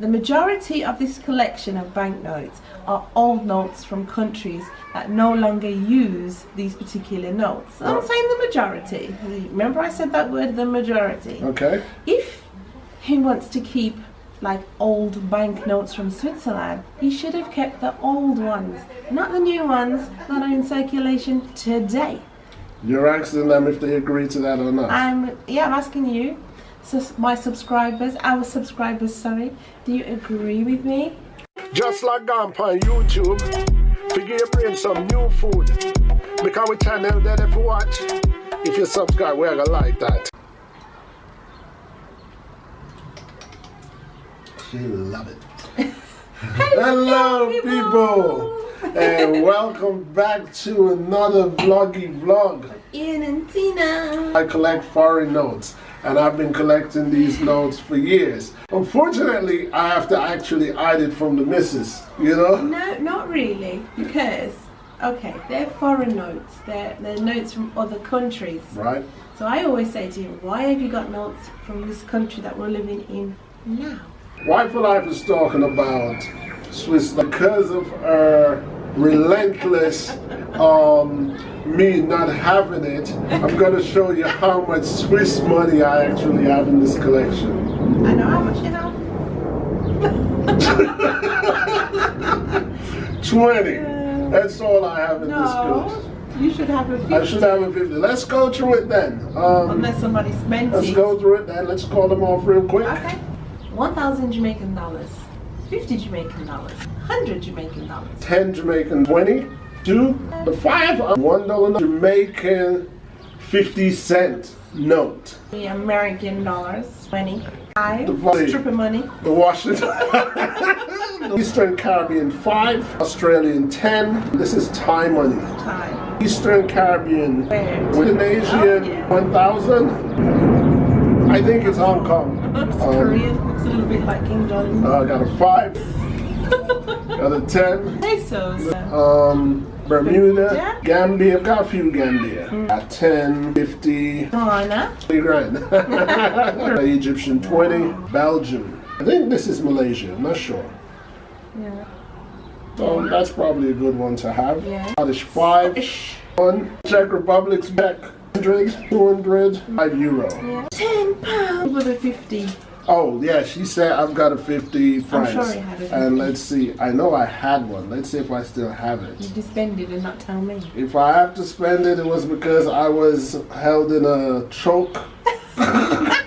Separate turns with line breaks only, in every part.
The majority of this collection of banknotes are old notes from countries that no longer use these particular notes. I'm saying the majority. Remember I said that word, the majority.
Okay.
If he wants to keep like old banknotes from Switzerland, he should have kept the old ones, not the new ones that are in circulation today.
You're asking them if they agree to that or not?
I'm asking you. So my subscribers, our subscribers, sorry, do you agree with me?
Just like on YouTube, to give your brain some new food. Because we channel that if you watch, if you subscribe, we're gonna like that. She love it. Hello people! And welcome back to another vlog.
Ian and Tina.
I collect foreign notes, and I've been collecting these notes for years. Unfortunately, I have to actually hide it from the missus, you know?
No, not really, because, okay, they're foreign notes. They're notes from other countries.
Right.
So I always say to him, why have you got notes from this country that we're living in now?
Wife for Life is talking about Swiss because of her relentless me not having it. I'm going to show you how much Swiss money I actually have in this collection.
I know how much you have.
20. That's all I have in this collection.
You should have a 50.
I should have a 50. Let's go through it then.
Unless somebody spends
Let's
it.
go through it then. Let's call them off real quick.
Okay. 1,000 Jamaican dollars, 50 Jamaican dollars, 100 Jamaican dollars,
10 Jamaican 20, 2, the 5, $1 Jamaican 50-cent note.
the American dollars, 20, 5,
The
stripper money,
The Washington, Eastern Caribbean 5, Australian 10. This is Thai money.
time,
Eastern Caribbean,
Where?
Indonesian 1,000. I think it's Hong Kong.
Korean, looks a little bit like King John.
I got a 5, got a 10.
Pesos.
Bermuda, Gambia, got a few Gambia. Got 10, 50,
Ghana,
3 grand. Egyptian 20, Belgium. I think this is Malaysia, I'm not sure.
yeah,
So that's probably a good one to have.
Yeah.
Scottish 5, 1. Czech Republic's back, 100, 200, 5 euro.
yeah. £10 for the 50.
Oh yeah, she said I've got a 50 francs.
I'm sure you had it.
And let's see, I know I had one. Let's see if I still have it.
You just spend it and not tell me.
If I have to spend it, it was because I was held in a choke.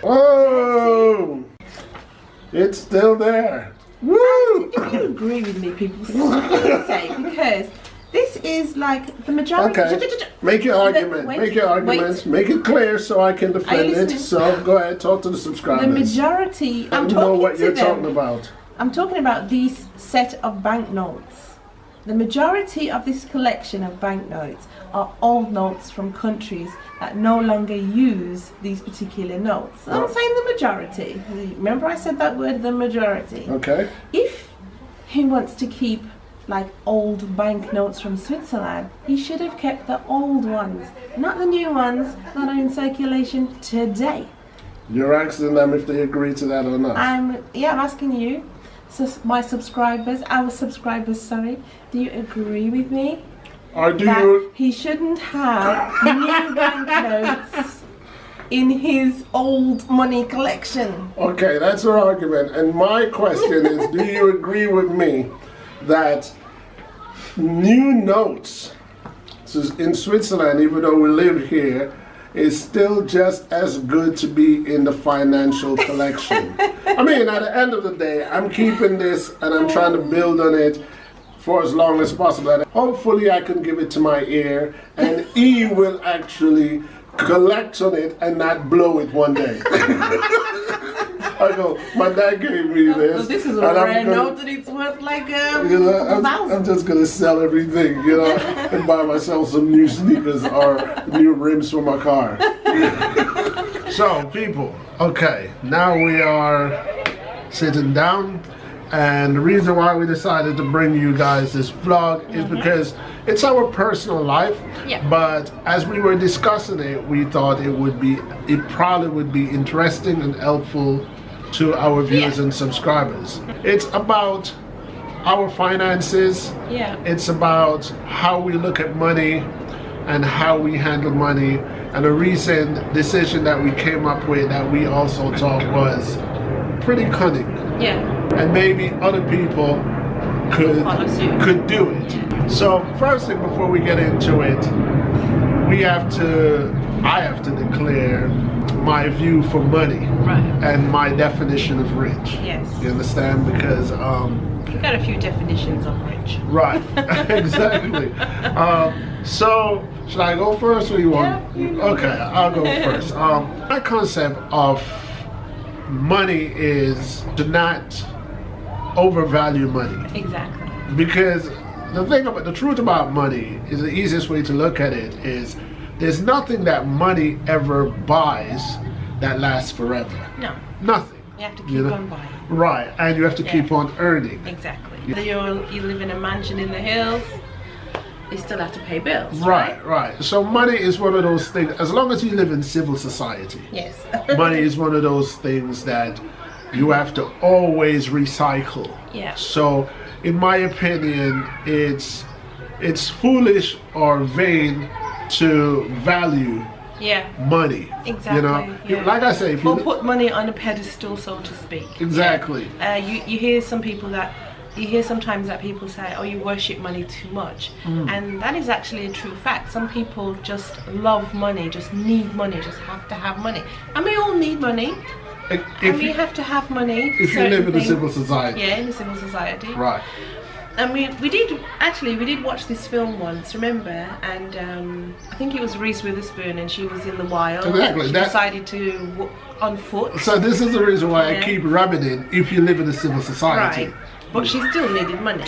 Oh, it's still there. Woo!
If you agree with me, people, say, because this is like the majority.
Okay, make your argument.
Wait,
Make your argument.
wait.
Make it clear so I can defend it.
listening?
So go ahead, talk to the subscribers.
The majority.
I
I'm
don't know
talking
what
to
you're
them.
talking about.
I'm talking about these set of banknotes. The majority of this collection of banknotes are old notes from countries that no longer use these particular notes. I'm saying the majority. Remember I said that word, the majority.
Okay.
If he wants to keep like old banknotes from Switzerland, he should have kept the old ones, not the new ones that are in circulation today.
You're asking them if they agree to that or not.
I'm asking you. So my subscribers, our subscribers, sorry, do you agree with me
Or do
that
you?
he shouldn't have new banknotes in his old money collection?
Okay, that's her argument. And my question is, do you agree with me that new notes in Switzerland, even though we live here, is still just as good to be in the financial collection? I mean, at the end of the day, I'm keeping this and I'm trying to build on it for as long as possible. And hopefully I can give it to my ear and he will actually collect on it and not blow it one day. I go, my dad gave me this.
This is a
and
rare note and it's worth like
you know, I'm just gonna sell everything, you know, and buy myself some new sneakers or new rims for my car. So, people, okay, now we are sitting down, and the reason why we decided to bring you guys this vlog is because it's our personal life.
Yeah.
But as we were discussing it, we thought it probably would be interesting and helpful to our viewers and subscribers. It's about our finances.
Yeah.
It's about how we look at money and how we handle money. And a recent decision that we came up with that we also thought was pretty cunning.
Yeah.
And maybe other people
Follow suit.
could do it. So first thing before we get into it, I have to declare my view for money.
Right.
And my definition of rich.
Yes.
You understand? Because
You've got a few definitions of rich.
right. Exactly. So should I go first or you want?
Yeah, you go
okay, I'll go first. My concept of money is to not overvalue money.
Exactly.
Because the truth about money is the easiest way to look at it is there's nothing that money ever buys that lasts forever.
No.
Nothing.
You have to keep on buying.
Right, and you have to keep on earning.
Exactly. Whether you live in a mansion in the hills, you still have to pay bills.
Right. So money is one of those things, as long as you live in civil society,
Yes.
money is one of those things that you have to always recycle.
Yeah.
So in my opinion, it's foolish or vain to value
Yeah.
money.
Exactly.
You know,
Yeah.
like I say, if you
Or put money on a pedestal, so to speak.
exactly.
You hear sometimes that people say, oh, you worship money too much. And that is actually a true fact. Some people just love money, just need money, just have to have money. And we all need money. And we have to have money. For
if you live
certain
in a
things.
civil society.
Yeah, in a civil society.
Right.
And we did watch this film once, remember? And I think it was Reese Witherspoon, and she was in the wild.
Exactly.
She decided to on foot.
So this is the reason why I
Yeah.
keep rubbing in if you live in a civil society.
Right. But she still needed money.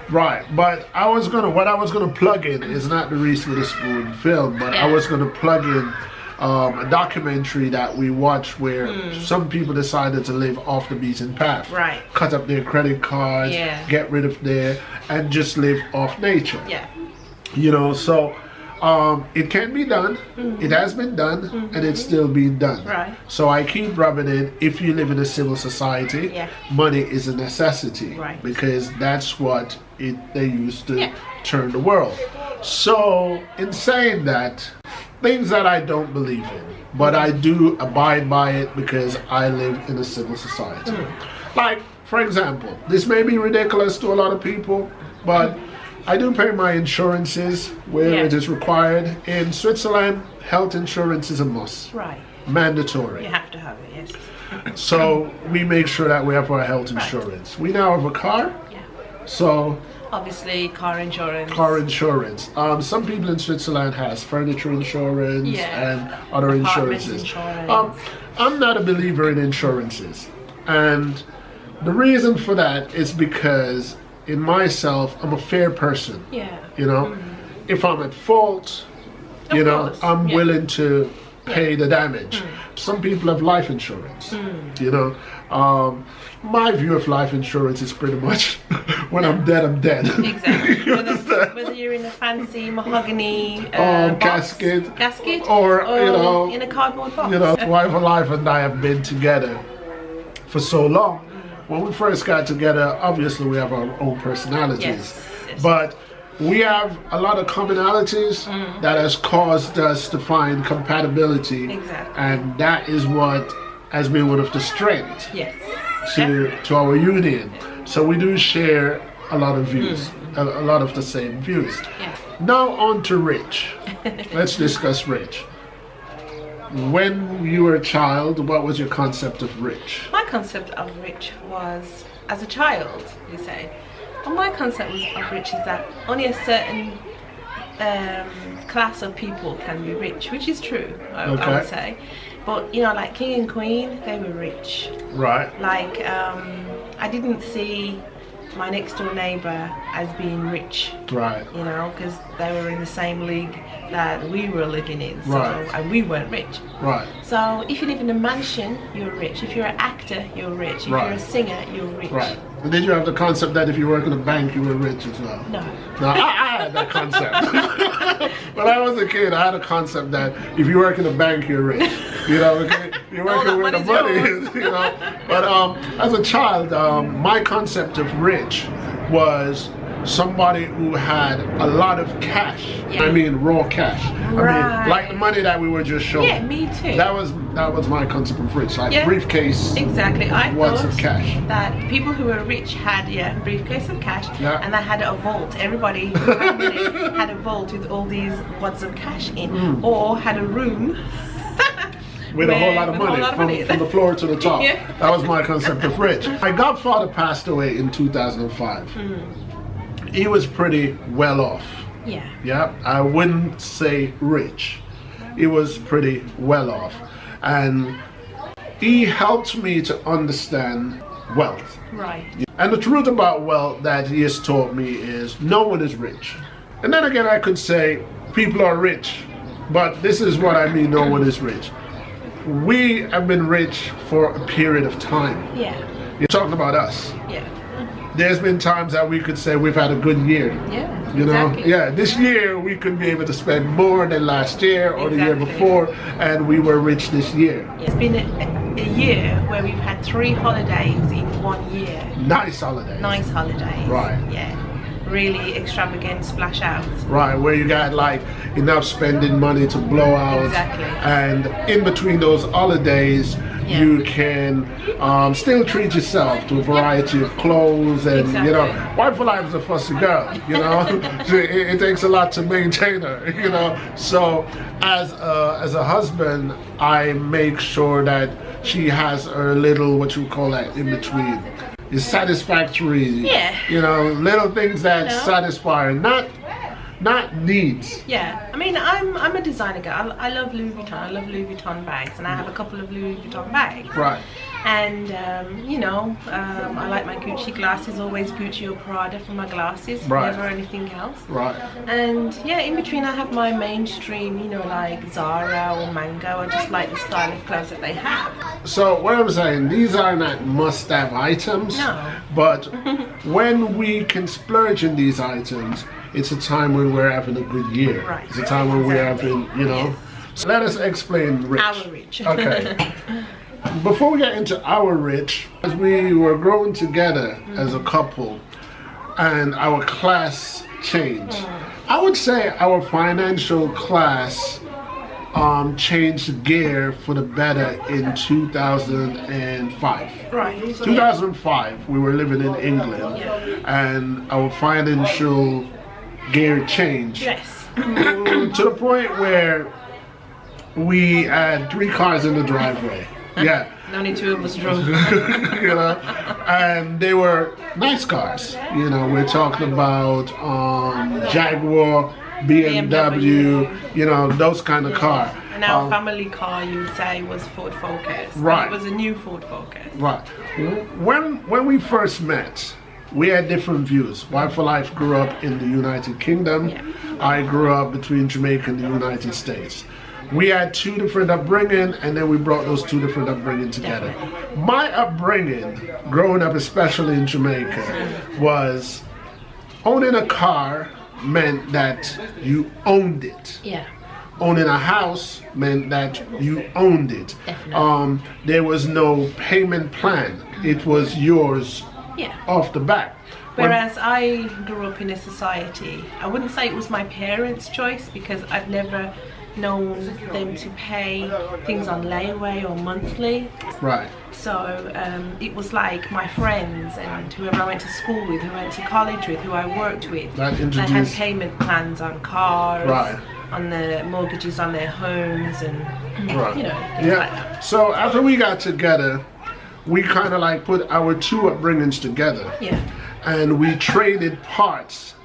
Right, but what I was gonna plug in is not the Reese Witherspoon film, but I was gonna plug in a documentary that we watched where some people decided to live off the beaten path.
Right.
Cut up their credit cards, get rid of and just live off nature.
Yeah.
You know, so it can be done. It has been done, and it's still being done.
Right.
So I keep rubbing in. If you live in a civil society, money is a necessity.
Right.
Because that's what they use to turn the world. So in saying that, things that I don't believe in, but I do abide by it because I live in a civil society. Like, for example, this may be ridiculous to a lot of people, but I do pay my insurances where it is required. In Switzerland, health insurance is a must.
Right.
Mandatory.
You have to have it, yes.
So we make sure that we have our health insurance. We now have a car.
Yeah.
So
Obviously, car insurance.
car insurance. Some people in Switzerland has furniture insurance and other
Apartments
insurances.
insurance.
I'm not a believer in insurances, and the reason for that is because in myself, I'm a fair person.
Yeah.
You know, if I'm at fault, you know, I'm willing to pay the damage. Some people have life insurance. You know, my view of life insurance is pretty much when I'm dead, I'm dead.
Exactly. whether you're in a fancy mahogany
casket,
or
you know,
in a cardboard box.
You know, wife and life and I have been together for so long. When we first got together, obviously we have our own personalities,
Yes.
but we have a lot of commonalities that has caused us to find compatibility,
Exactly.
and that is what has been one of the strengths
Yes.
to our union. So we do share a lot of views, a lot of the same views.
Yeah.
Now on to Rich. Let's discuss Rich. When you were a child, what was your concept of rich?
My concept of rich was, as a child, you say, well, my concept of rich is that only a certain class of people can be rich, which is true, I would say. But, you know, like King and Queen, they were rich.
Right.
Like, I didn't see my next door neighbour as being rich.
Right.
You know, because they were in the same league that we were living in. So, and we weren't rich.
Right.
So if you live in a mansion, you're rich. If you're an actor, you're rich. If you're a singer, you're rich.
Right. But did you have the concept that if you work in a bank, you were rich as well?
No.
No, I had that concept. When I was a kid, I had a concept that if you work in a bank, you're rich. You know, okay? You're working where the money is, you know. But as a child, my concept of rich was somebody who had a lot of cash. Yeah. I mean raw cash.
Right.
I mean like the money that we were just showing.
Yeah, me too.
That was my concept of rich. Like briefcase.
Exactly. I
wads
thought
of cash.
that people who were rich had a briefcase of cash and they had a vault. Everybody who had money had a vault with all these wads of cash in, or had a room
with a whole lot of money from the floor to the top. Yeah. That was my concept of rich. My godfather passed away in 2005. He was pretty well off.
Yeah.
Yeah, I wouldn't say rich. He was pretty well off. And he helped me to understand wealth.
Right.
And the truth about wealth that he has taught me is no one is rich. And then again, I could say people are rich, but this is what I mean, no one is rich. We have been rich for a period of time.
Yeah.
You're talking about us.
Yeah.
There's been times that we could say we've had a good year.
Yeah,
you know,
exactly.
yeah. This year we could be able to spend more than last year or the year before, and we were rich this year.
It's been a year where we've had 3 holidays in 1 year.
Nice holidays.
Nice holidays.
Right.
Yeah. Really extravagant splash outs.
Right, where you got like enough spending money to blow out.
Exactly.
And in between those holidays, you can still treat yourself to a variety of clothes and, you know, wife for life is a fussy girl, you know. it takes a lot to maintain her, you know. So as a husband, I make sure that she has her little, what you call that, in between. Is satisfactory, you know, little things that satisfy her, not needs.
Yeah, I mean, I'm a designer girl. I love Louis Vuitton. I love Louis Vuitton bags, and I have a couple of Louis Vuitton bags.
Right.
And you know, I like my Gucci glasses. Always Gucci or Prada for my glasses.
Right.
Never anything else.
Right.
And yeah, in between I have my mainstream, you know, like Zara or Mango. I just like the style of clothes that they have.
So what I'm saying, these are not must-have items.
No.
But when we can splurge in these items, it's a time when we're having a good year.
Right.
It's a time when we're having, you know.
Yes.
So let us explain rich.
Our rich.
Okay. Before we get into our rich, as we were growing together as a couple and our class changed, I would say our financial class changed gear for the better in 2005.
Right.
2005, we were living in England, and our financial gear changed.
Yes.
To the point where we had 3 cars in the driveway. Yeah.
Only 2 of us drove.
You know, and they were nice cars. You know, we're talking about Jaguar, BMW, you know, those kind of car.
And our family car, you would say, was Ford Focus.
Right.
It was a new Ford Focus.
Right. When we first met, we had different views. Wife for Life grew up in the United Kingdom. Yeah. I grew up between Jamaica and the United States. We had 2 different upbringing, and then we brought those 2 different upbringing together. My upbringing, growing up especially in Jamaica, was owning a car meant that you owned it.
Yeah.
Owning a house meant that you owned it. Definitely. There was no payment plan. It was yours off the bat.
Whereas I grew up in a society, I wouldn't say it was my parents' choice, because I've never known them to pay things on layaway or monthly.
Right.
So it was like my friends and whoever I went to school with, who I went to college with, who I worked with, they had payment plans on cars, on the mortgages on their homes, and you know, things like that.
So after we got together, we kind of like put our 2 upbringings together. Yeah. And we traded parts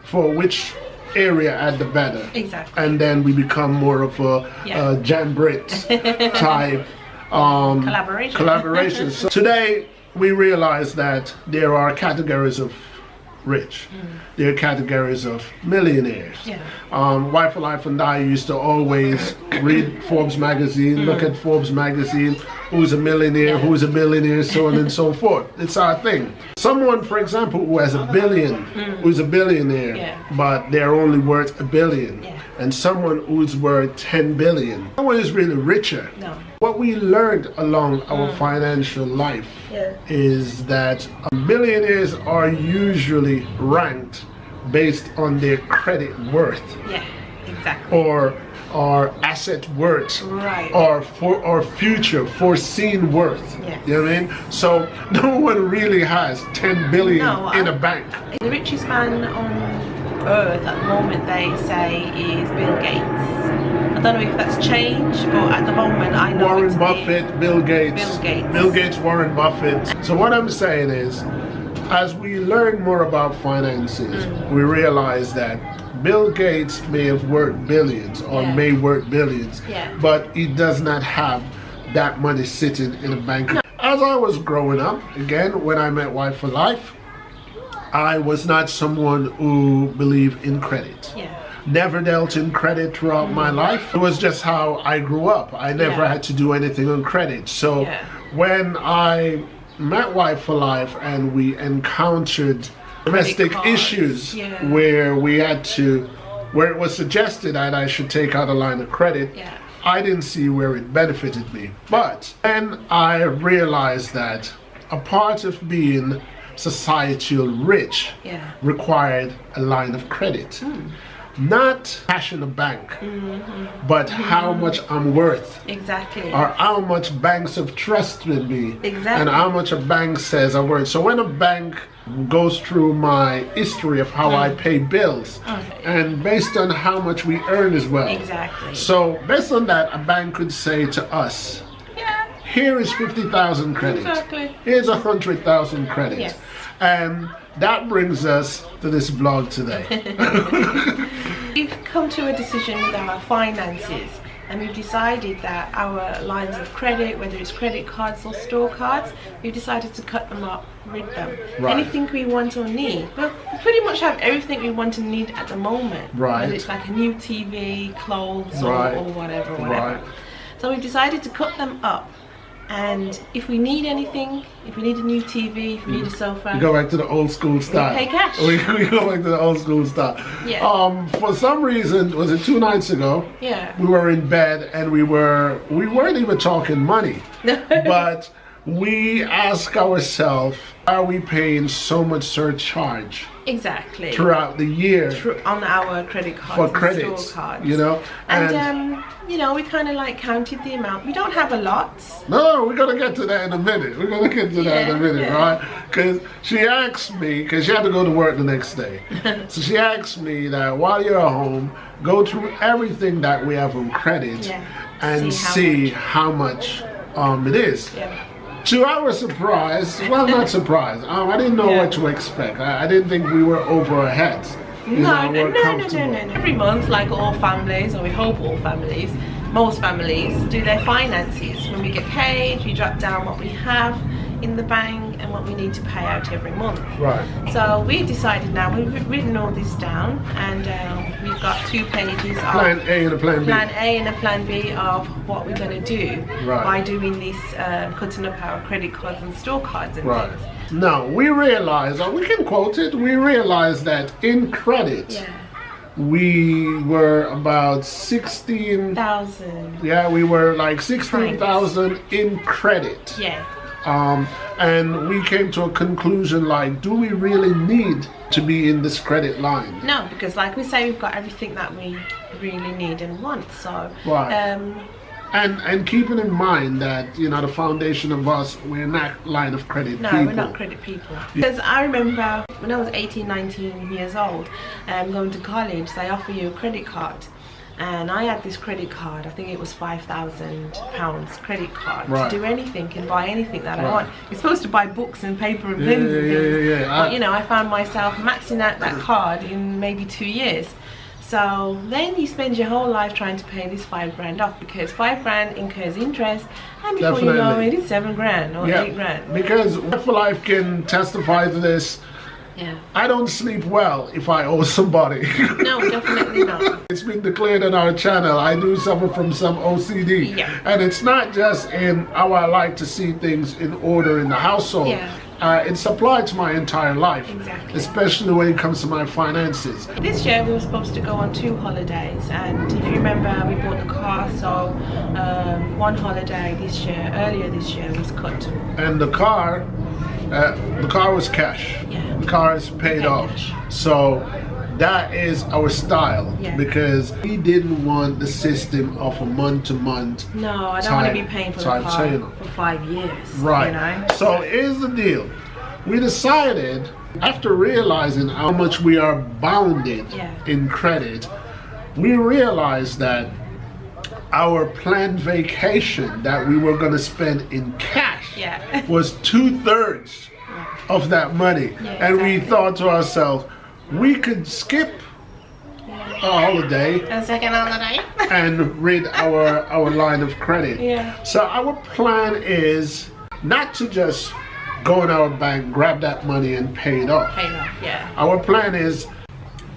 for which area had the better.
Exactly.
And then we become more of a Jan Britt type collaboration. So today we realize that there are categories of rich. There are categories of millionaires. Yeah. Wife for Life and I used to always read Forbes magazine, look at Forbes magazine, who's a millionaire, who's a billionaire, so on and so forth. It's our thing. Someone, for example, who has $1 billion, who's a billionaire, but they're only worth $1 billion. And someone who's worth 10 billion. No one is really richer. No. What we learned along our financial life is that millionaires are usually ranked based on their credit worth.
Yeah, exactly.
Or asset worth,
right,
or future foreseen worth.
Yes.
You know what I mean? So no one really has 10 billion in a bank.
The richest man on earth at the moment, they say, is Bill Gates. I don't know if that's changed, but at the moment I know
Warren Buffett, Bill Gates. Bill Gates, Warren Buffett. So what I'm saying is, as we learn more about finances, we realize that Bill Gates may have worked billions or may work billions, but he does not have that money sitting in a bank. As I was growing up, again, when I met Wife for Life, I was not someone who believed in credit. Never dealt in credit throughout my life. It was just how I grew up. I never had to do anything on credit. So when I met Wife for Life and we encountered domestic issues where we had to, where it was suggested that I should take out a line of credit, I didn't see where it benefited me. But then I realized that a part of being societal rich required a line of credit. Not cash in the bank, but how much I'm worth.
Exactly.
Or how much banks have trusted me. And how much a bank says I'm worth. So when a bank goes through my history of how I pay bills, and based on how much we earn as well.
Exactly.
So based on that, a bank could say to us, here is 50,000 credit.
Exactly.
Here's 100,000 credit.
Yes.
And that brings us to this vlog today.
We've come to a decision with our finances, and we've decided that our lines of credit, whether it's credit cards or store cards, we've decided to cut them up, rid them. Anything we want or need. Well, we pretty much have everything we want and need at the moment. Whether it's like a new TV, clothes, or whatever. So we've decided to cut them up. And if we need anything, if we need a new TV, if we need a sofa,
we go back to the old school style.
We pay cash.
We go back to the old school style. For some reason, was it 2 nights ago? We were in bed and we weren't even talking money. But we ask ourselves, are we paying so much surcharge?
Exactly.
Throughout the year.
On our credit cards.
For credit.
Store cards.
You know?
And you know, we kind of like counted the amount. We don't have a lot.
No, we're going to get to that in a minute. We're going to get to that in a minute, right? Because she asked me, because she had to go to work the next day. So she asked me that while you're at home, go through everything that we have on credit and see how much it is. To our surprise, well, not surprise, I didn't know what to expect. I didn't think we were over our heads.
No. Every month, like all families, or we hope all families, most families do their finances. When we get paid, we drop down what we have in the bank and what we need to pay out every month. So we've decided now, we've written all this down, and we've got 2 pages of
Plan A and a Plan B.
Plan A and a Plan B of what we're going to do by doing this, cutting up our credit cards and store cards and things.
Now, we realize, or we can quote it, we realize that in credit, we were about 16,000. Yeah, we were like 16,000 in credit. And we came to a conclusion like, do we really need to be in this credit line?
No, because like we say, we've got everything that we really need and want. So
and keeping in mind that, you know, the foundation of us, we're not line of credit people.
No, we're not credit people. Because I remember when I was 18, 19 years old, going to college, they offer you a credit card. And I had this credit card, I think it was £5,000 credit card to do anything and buy anything that I want. You're supposed to buy books and paper and pens and things. But you know, I found myself maxing out that card in maybe 2 years. So then you spend your whole life trying to pay this £5,000 off, because £5,000 incurs interest, and before you know it, it's £7,000 or £8,000.
Because Wife for Life can testify to this. I don't sleep well if I owe somebody.
No, definitely not.
It's been declared on our channel, I do suffer from some OCD. And it's not just in how I like to see things in order in the household. it's applied to my entire life,
Exactly.
especially when it comes to my finances.
This year we were supposed to go on 2 holidays, and if you remember, we bought the car, so one holiday earlier this year was cut.
And the car was cash.
Yeah.
The car is paid off.
Cash.
So that is our style,
Yeah.
because we didn't want the system of a month-to-month.
No, I don't want to be paying for the car
timetable.
for 5 years.
Right.
You know?
So here's the deal. We decided, after realizing how much we are bounded
Yeah.
in credit, we realized that our planned vacation that we were going to spend in cash
Yeah.
was 2/3 of that money.
Yeah,
and we
exactly.
thought to ourselves, we could skip a holiday
A second holiday.
and rid our line of credit.
Yeah.
So our plan is not to just go in our bank, grab that money and pay it off.
Paid off, yeah.
Our plan is,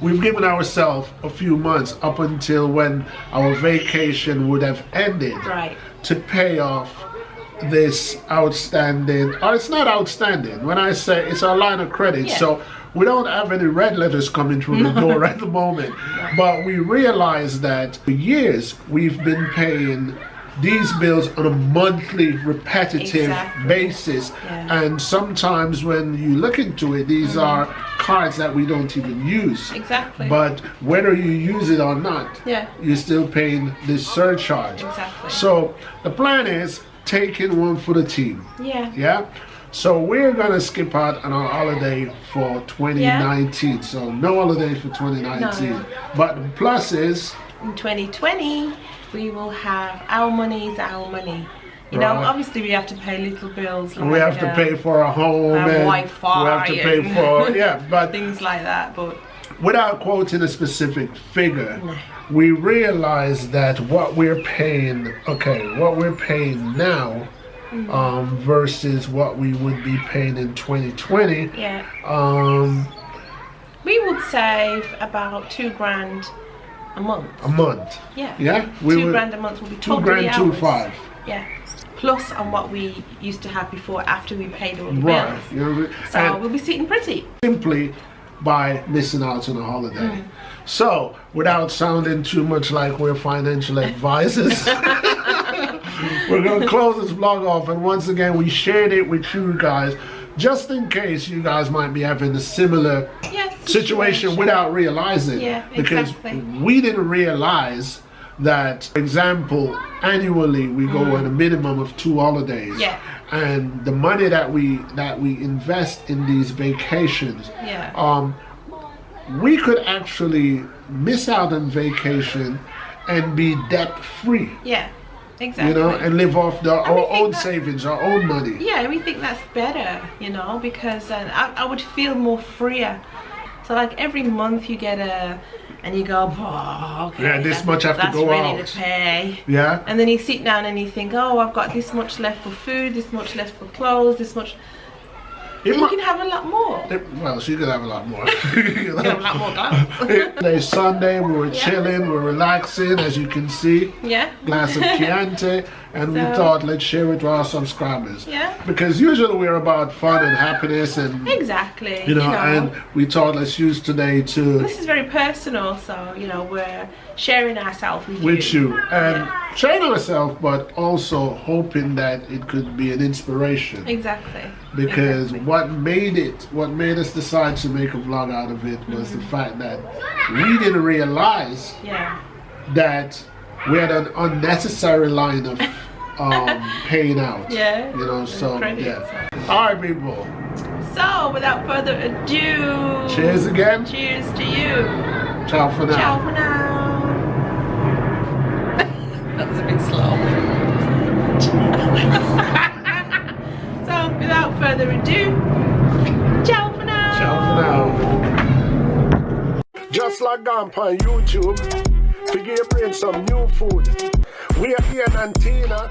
we've given ourselves a few months up until when our vacation would have ended,
Right.
to pay off this outstanding, or it's not outstanding, when I say it's our line of credit,
Yeah.
so we don't have any red letters coming through the door at the moment. But we realize that for years we've been paying these bills on a monthly repetitive
Exactly.
basis.
Yeah.
And sometimes when you look into it, these are cards that we don't even use.
Exactly.
But whether you use it or not,
Yeah.
you're still paying this surcharge.
Exactly.
So the plan is taking one for the team.
Yeah.
Yeah? So we're gonna skip out on our holiday for 2019. So no holiday for 2019.
No.
But the plus is,
In 2020, we will have our money is our money. You know,
Right.
obviously we have to pay little bills. Like,
we have to pay for a home and
Wi-Fi
we have to pay
and
for, yeah, but
things like that. But
without quoting a specific figure,
No.
we realize that what we're paying now versus what we would be paying in 2020,
yeah,
um,
we would save about $2,000 a month.
a month.
Yeah.
Yeah? We would-
$2,000 a month will be
$2
totally
grand,
ours.
2.5.
Yeah. Plus on what we used to have before after we paid all the
Right.
bills.
You know,
So
and
we'll be sitting pretty.
simply by missing out on a holiday. So, without sounding too much like we're financial advisors, we're going to close this vlog off, and once again we shared it with you guys just in case you guys might be having a similar
Yeah.
situation without realizing.
Yeah,
because
exactly.
we didn't realize that, for example, annually we go on a minimum of 2 holidays.
Yeah.
And the money that we invest in these vacations,
Yeah.
we could actually miss out on vacation and be debt free.
Yeah. Exactly.
You know, and live off
we
our
think
own
that-
savings, our own money.
Yeah, we think that's better, you know, because I would feel more freer. So like every month you get and you go, oh, okay.
Yeah, this much have to
that's
go
really
out.
to pay.
Yeah.
And then you sit down and you think, oh, I've got this much left for food, this much left for clothes, this much.
It
And you
mi-
can have a lot more.
Well, she could have a lot more.
You can have a lot more clothes.
Today's Sunday, we were chilling, we're relaxing, as you can see.
Yeah.
Glass of Chianti, and we
So-
thought, let's share it with our subscribers.
Yeah.
Because usually we're about fun and happiness, and
Exactly.
you know, and we thought let's use today to
this is very personal, so you know we're sharing ourselves
with you and
Yeah.
sharing ourselves, but also hoping that it could be an inspiration.
Exactly.
Because
Exactly.
what made us decide to make a vlog out of it was the fact that we didn't realize
Yeah.
that we had an unnecessary line of paying out.
Yeah.
You know, so
Credit,
yeah. Alright people.
So without further ado.
Cheers again.
Cheers to you.
Ciao for now.
Ciao for now. That was a bit slow. So without further ado, ciao for now.
Ciao for now. Just like on YouTube, to give your brain some new food. We are here in Antina.